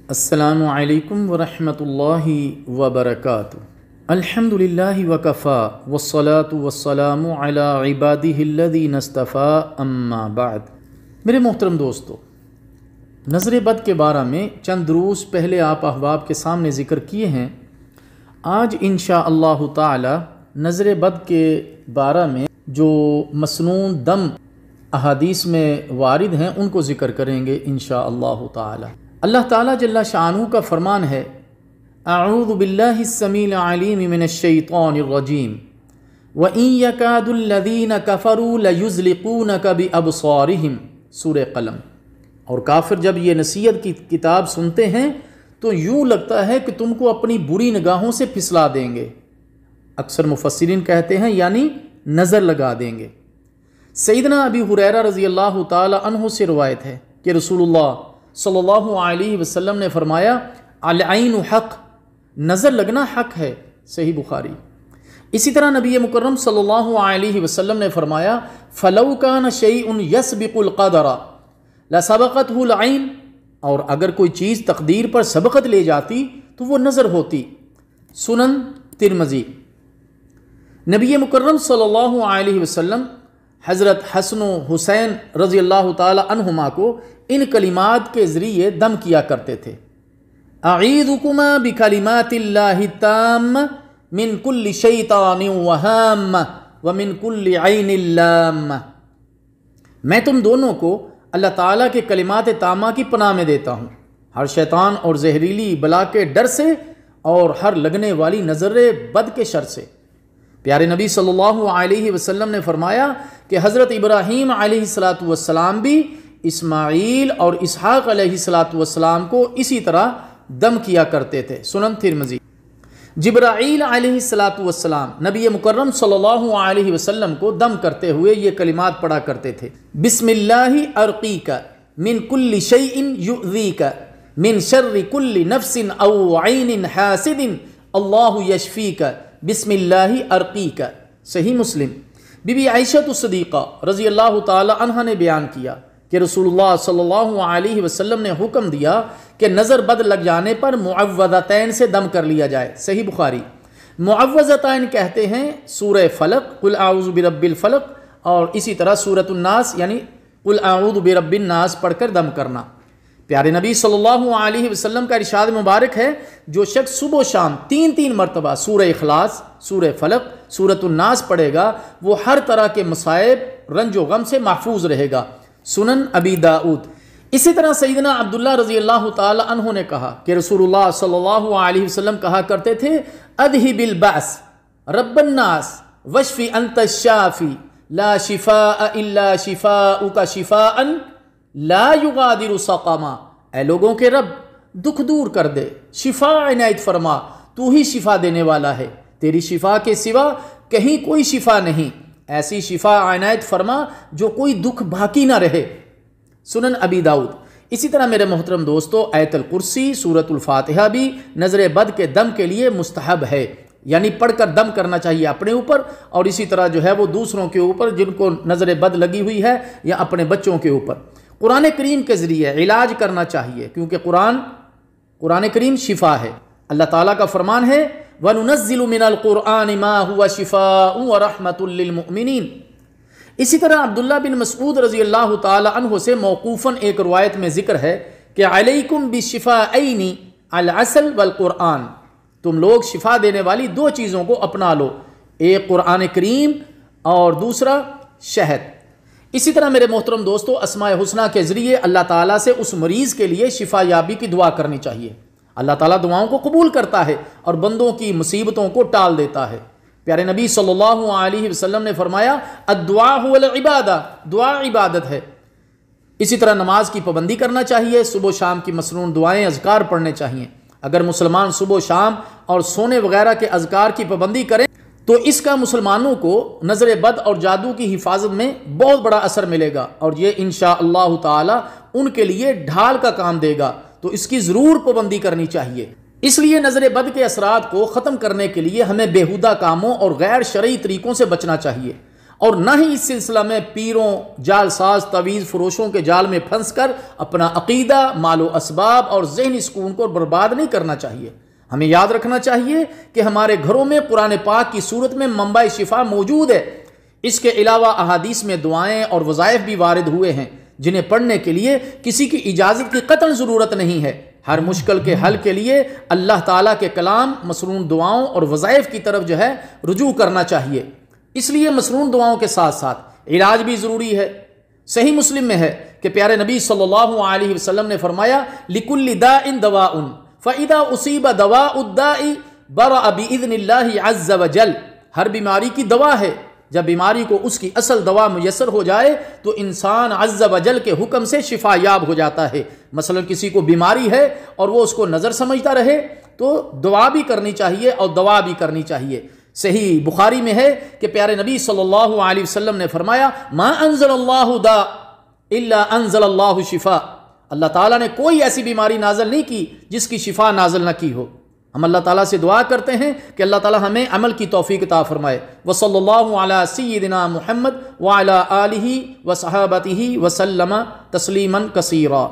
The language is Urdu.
السلام علیکم ورحمۃ اللہ وبرکاتہ۔ الحمدللہ وکفا والصلاة والسلام علی عبادہ الذین اصطفیٰ اما بعد۔ میرے محترم دوستو، نظر بد کے بارے میں چند دروس پہلے آپ احباب کے سامنے ذکر کیے ہیں۔ آج انشاءاللہ تعالی نظر بد کے بارے میں جو مسنون دم احادیث میں وارد ہیں ان کو ذکر کریں گے انشاءاللہ تعالی۔ اللہ تعالیٰ جل شانہ کا فرمان ہے، اعوذ باللہ السمیع العلیم من الشیطان الرجیم وَإِن يَكَادُ الَّذِينَ كَفَرُوا لَيُزْلِقُونَكَ بِأَبْصَارِهِمْ سورہ قلم۔ اور کافر جب یہ نصیحت کی کتاب سنتے ہیں تو یوں لگتا ہے کہ تم کو اپنی بری نگاہوں سے پھسلا دیں گے۔ اکثر مفسرین کہتے ہیں یعنی نظر لگا دیں گے۔ سیدنا ابی ہریرہ رضی اللہ تعالی عنہ سے روایت ہے کہ رسول اللہ صلی اللہ علیہ وسلم نے فرمایا، العین حق، نظر لگنا حق ہے، صحیح بخاری۔ اسی طرح نبی مکرم صلی اللہ علیہ وسلم نے فرمایا، فلو کان شیء یسبق القدر لسبقته العین، اور اگر کوئی چیز تقدیر پر سبقت لے جاتی تو وہ نظر ہوتی۔ سنن ترمذی۔ نبی مکرم صلی اللہ علیہ وسلم حضرت حسن و حسین رضی اللہ تعالی عنہما کو ان کلمات کے ذریعے دم کیا کرتے تھے، اعیذکما بکلمات اللہ التام من کل شیطان وہام ومن کل عین لام۔ میں تم دونوں کو اللہ تعالیٰ کے کلمات تامہ کی پناہ میں دیتا ہوں، ہر شیطان اور زہریلی بلا کے ڈر سے اور ہر لگنے والی نظر بد کے شر سے۔ پیارے نبی صلی اللہ علیہ وسلم نے فرمایا کہ حضرت ابراہیم علیہ السلام بھی اسماعیل اور اسحاق علیہ السلام کو اسی طرح دم کیا کرتے تھے۔ سنن ترمذی۔ جبرائیل علیہ السلام نبی مکرم صلی اللہ علیہ وسلم کو دم کرتے ہوئے یہ کلمات پڑھا کرتے تھے، بسم اللہ ارقیک من کل شیء یؤذیک من شر کل نفس او عین حاسد اللہ یشفیک بسم اللہ ارقیک۔ صحیح مسلم۔ بی بی عائشہ الصدیقہ رضی اللہ تعالی عنہ نے بیان کیا کہ رسول اللہ صلی اللہ علیہ وسلم نے حکم دیا کہ نظر بد لگ جانے پر معوذتین سے دم کر لیا جائے، صحیح بخاری۔ معوذتین کہتے ہیں سورہ فلق، قل اعوذ برب الفلق، اور اسی طرح سورۃ الناس یعنی قل اعوذ برب الناس پڑھ کر دم کرنا۔ پیارے نبی صلی اللہ علیہ وسلم کا ارشاد مبارک ہے، جو شخص صبح و شام تین مرتبہ سورہ اخلاص، سورہ فلق، سورۃ الناس پڑھے گا وہ ہر طرح کے مصائب، رنج و غم سے محفوظ رہے گا۔ سنن ابی داؤد۔ اسی طرح سیدنا عبداللہ رضی اللہ تعالی عنہ نے کہا کہ رسول اللہ صلی اللہ علیہ وسلم کہا کرتے تھے، اذہب البأس رب الناس واشف انت الشافی لا شفاء الا شفاؤک شفاء لا یغادر سقما۔ اے لوگوں کے رب، دکھ دور کر دے، شفا عنایت فرما، تو ہی شفا دینے والا ہے، تیری شفا کے سوا کہیں کوئی شفا نہیں، ایسی شفا عنایت فرما جو کوئی دکھ باقی نہ رہے۔ سنن ابی داؤد۔ اسی طرح میرے محترم دوستو، آیت الکرسی، سورۃ الفاتحہ بھی نظر بد کے دم کے لیے مستحب ہے، یعنی پڑھ کر دم کرنا چاہیے اپنے اوپر، اور اسی طرح جو ہے وہ دوسروں کے اوپر جن کو نظر بد لگی ہوئی ہے یا اپنے بچوں کے اوپر۔ قرآن کریم کے ذریعے علاج کرنا چاہیے، کیونکہ قرآن کریم شفا ہے۔ اللہ تعالیٰ کا فرمان ہے، وَنُنَزِّلُ مِنَ الْقُرْآنِ مَا هُوَ شِفَاءٌ وَرَحْمَةٌ لِّلْمُؤْمِنِينَ۔ اسی طرح عبداللہ بن مسعود رضی اللہ تعالی عنہ سے موقوفاً ایک روایت میں ذکر ہے کہ علیکم بالشفاءین العسل والقرآن، تم لوگ شفا دینے والی دو چیزوں کو اپنا لو، ایک قرآن کریم اور دوسرا شہد۔ اسی طرح میرے محترم دوستو، اسماء حسنہ کے ذریعے اللہ تعالیٰ سے اس مریض کے لیے شفا یابی کی دعا کرنی چاہیے۔ اللہ تعالیٰ دعاؤں کو قبول کرتا ہے اور بندوں کی مصیبتوں کو ٹال دیتا ہے۔ پیارے نبی صلی اللہ علیہ وسلم نے فرمایا، الدعاء هو العبادہ، دعا عبادت ہے۔ اسی طرح نماز کی پابندی کرنا چاہیے، صبح و شام کی مسنون دعائیں، اذکار پڑھنے چاہیے۔ اگر مسلمان صبح و شام اور سونے وغیرہ کے اذکار کی پابندی کریں تو اس کا مسلمانوں کو نظر بد اور جادو کی حفاظت میں بہت بڑا اثر ملے گا، اور یہ انشاءاللہ تعالی ان کے لیے ڈھال کا کام دے گا، تو اس کی ضرور پابندی کرنی چاہیے۔ اس لیے نظر بد کے اثرات کو ختم کرنے کے لیے ہمیں بیہودہ کاموں اور غیر شرعی طریقوں سے بچنا چاہیے۔ اور نہ ہی اس سلسلہ میں پیروں، جال ساز، تعویذ فروشوں کے جال میں پھنس کر اپنا عقیدہ، مال و اسباب اور ذہنی سکون کو برباد نہیں کرنا چاہیے۔ ہمیں یاد رکھنا چاہیے کہ ہمارے گھروں میں قرآن پاک کی صورت میں منبع شفا موجود ہے۔ اس کے علاوہ احادیث میں دعائیں اور وظائف بھی وارد ہوئے ہیں جنہیں پڑھنے کے لیے کسی کی اجازت کی قطعاً ضرورت نہیں ہے۔ ہر مشکل کے حل کے لیے اللہ تعالیٰ کے کلام، مسنون دعاؤں اور وظائف کی طرف رجوع کرنا چاہیے۔ اس لیے مسنون دعاؤں کے ساتھ ساتھ علاج بھی ضروری ہے۔ صحیح مسلم میں ہے کہ پیارے نبی صلی اللہ علیہ وسلم نے فرمایا لِكُلِّ دَاءٍ دَوَاءٌ فَإِذَا أُصِيبَ دَوَاءُ الدَّاءِ بَرَأَ بِإِذْنِ اللَّهِ عَزَّ وَجَلَّ۔ ہر بیماری کی دوا ہے، جب بیماری کو اس کی اصل دوا میسر ہو جائے تو انسان عز و جل کے حکم سے شفا یاب ہو جاتا ہے۔ مثلا کسی کو بیماری ہے اور وہ اس کو نظر سمجھتا رہے تو دعا بھی کرنی چاہیے اور دوا بھی کرنی چاہیے۔ صحیح بخاری میں ہے کہ پیارے نبی صلی اللہ علیہ وسلم نے فرمایا ما انزل اللہ داء الا انزل اللہ شفا۔ اللہ تعالیٰ نے کوئی ایسی بیماری نازل نہیں کی جس کی شفا نازل نہ کی ہو۔ ہم اللہ تعالیٰ سے دعا کرتے ہیں کہ اللہ تعالیٰ ہمیں عمل کی توفیق عطا فرمائے۔ وصلی اللہ علی سیدنا محمد وعلی آلہ وصحابتہ وسلم تسلیما کثیرا۔